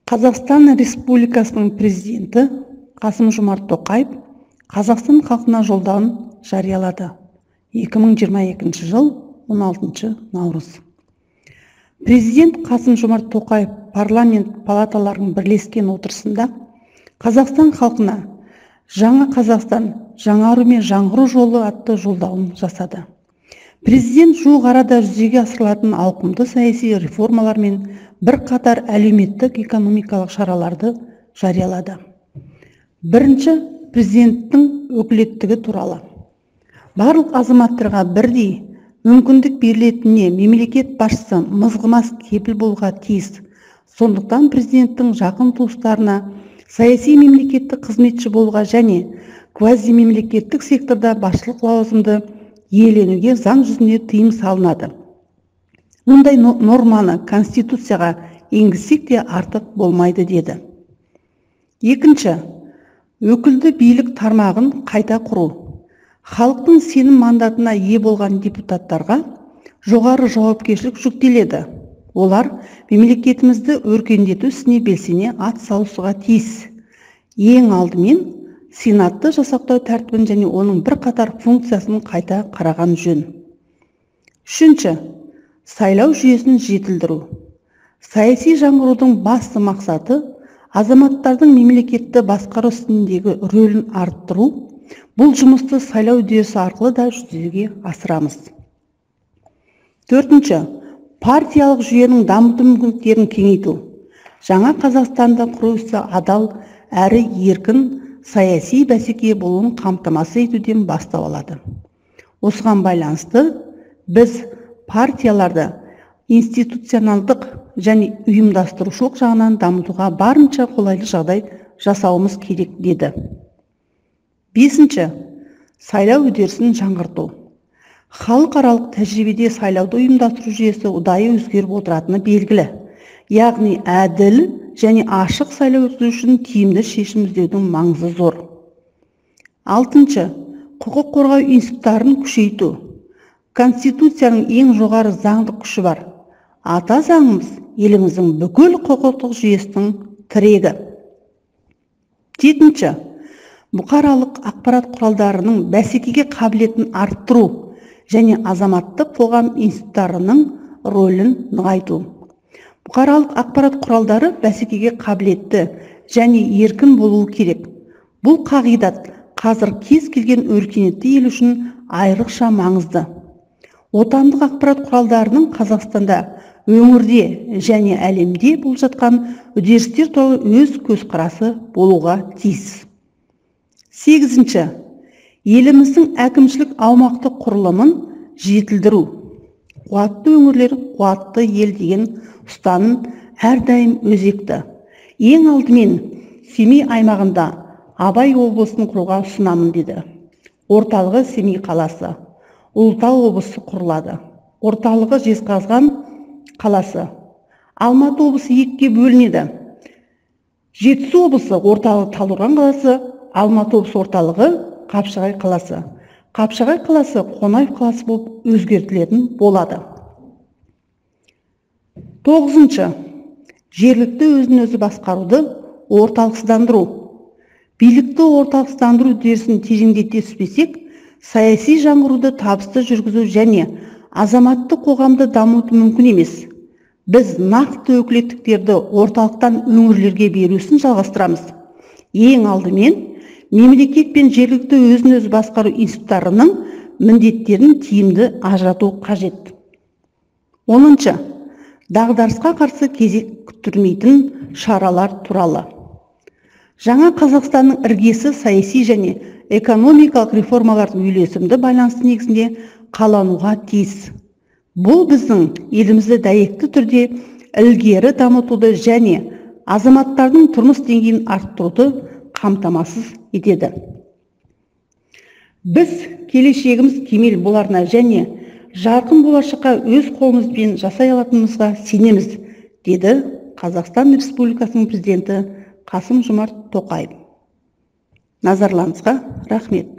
Қазақстан Республикасының президенті Қасым Жомарт Тоқаев Қазақстан халқына жолдауын жариялады. 2022 жыл 16 наурыз. Президент Қасым Жомарт Тоқаев парламент палаталарының бірлескен отырысында Қазақстан халқына жаңа Қазақстан, жаңару мен жаңғыру жолы атты жолдауын жасады. Президент жуық арада жүзеге асырылатын ауқымды саяси реформалар мен бірқатар әлеуметтік экономикалық шараларды жариялады. Бірінші, президенттің өкілеттігі туралы. Барлық азаматтарға бірдей мүмкіндік берілетініне мемлекет басшысы мызғымас кепіл болуға тиіс. Сондықтан президенттің жақын туыстарына саяси мемлекеттік қызметші болуға және квазимемлекеттік секторда басшылық лауазымды иеленуге заң жүзінде тыйым салынады. Мұндай норманы Конституцияға енгізсек те артық болмайды деді. Екінші, өкілді билік тармағын қайта құру. Халықтың сенім мандатына ие болған депутаттарға жоғары жауапкершілік жүктеледі. Олар мемлекетімізді өркендету ісіне белсене ат салысуға тиіс. Ең алдымен Сенатты жасақтау тәртібін және оның бірқатар функциясын қайта қараған жөн. Үшінші, сайлау жүйесін жетілдіру. Саяси жаңғырудың басты мақсаты азаматтардың мемлекетті басқару ісіндегі рөлін арттыру. Бұл жұмысты сайлау үдерісі арқылы да жүзеге асырамыз. Төртінші, партиялық жүйенің дамыту мүмкіндіктерін кеңейту. Жаңа Қазақстанды құру ісі адал әрі еркін саяси бәсеке болуын қамтамасыз етуден бастау алады. Осыған байланысты біз партияларды институционалдық және ұйымдастырушылық жағынан дамытуға барынша қолайлы жағдай жасауымыз керек деді. Бесінші, сайлау үдерісін жаңғырту. Халықаралық тәжірибеде сайлауды ұйымдастыру жүйесі ұдайы өзгеріп отыратыны белгілі. Яғни әділ және ашық сайлау өткізу үшін тиімді шешім іздеудің маңызы зор. Алтыншы, құқық қорғау институттарын күшейту. Конституцияның ең жоғары заңдық күші бар. Ата заңымыз еліміздің бүкіл құқықтық жүйесінің тірегі. Жетінші, бұқаралық ақпарат құралдарының бәсекеге қабілетін арттыру және азаматтық қоғам институттарының рөлін нығайту. Бұқаралық ақпарат құралдары бәсекеге қабілетті және еркін болуы керек. Бұл қағидат қазір кез келген өркениетті ел үшін айрықша маңызды. Отандық ақпарат құралдарының Қазақстанда, өңірде және әлемде болып жатқан үдерістер туралы өз көзқарасы болуға тиіс. Сегізінші, еліміздің әкімшілік аумақтық құрылымын жетілдіру. Қуатты өңірлер, қуатты ел деген ұстаным әрдайым өзекті. Ең алдымен Семей аймағында Абай облысын құруға ұсынамын деді. Орталығы Семей қаласы. Ұлытау облысы құрылады. Орталығы Жезқазған қаласы. Алматы облысы екіге бөлінеді. Жетісу облысы орталығы Талдықорған қаласы, Алматы облысы орталығы Қапшағай қаласы. Қапшағай қаласы Қонаев қаласы болып өзгертілетін болады. Тоғызыншы, жергілікті өзін өзі басқаруды орталықсыздандыру. Билікті орталықсыздандыру үдерісін тереңдете түспесек, саяси жаңғыруды табысты жүргізу және азаматтық қоғамды дамыту мүмкін емес. Біз нақты өкілеттіктерді орталықтан өңірлерге берусін жалғастырамыз. Ең алдымен мемлекет пен жергілікті өзін өзі басқару институттарының міндеттерін тиімді ажырату қажет. 10-шы, дағдарысқа қарсы кезек күттірмейтін шаралар туралы. Жаңа Қазақстанның іргесі саяси және экономикалық реформалардың үйлесімді байланысы негізінде қалануға тиіс. Бұл біздің елімізді дәйекті түрде ілгері дамытуды және азаматтардың тұрмыс деңгейін арттыруды қамтамасыз етеді. Біз келешегіміз кемел боларына және жарқын болашаққа өз қолымызбен жасай алатынымызға сенеміз, деді Қазақстан Республикасының президенті Қасым Жомарт Тоқаев. Назарларыңызға рахмет.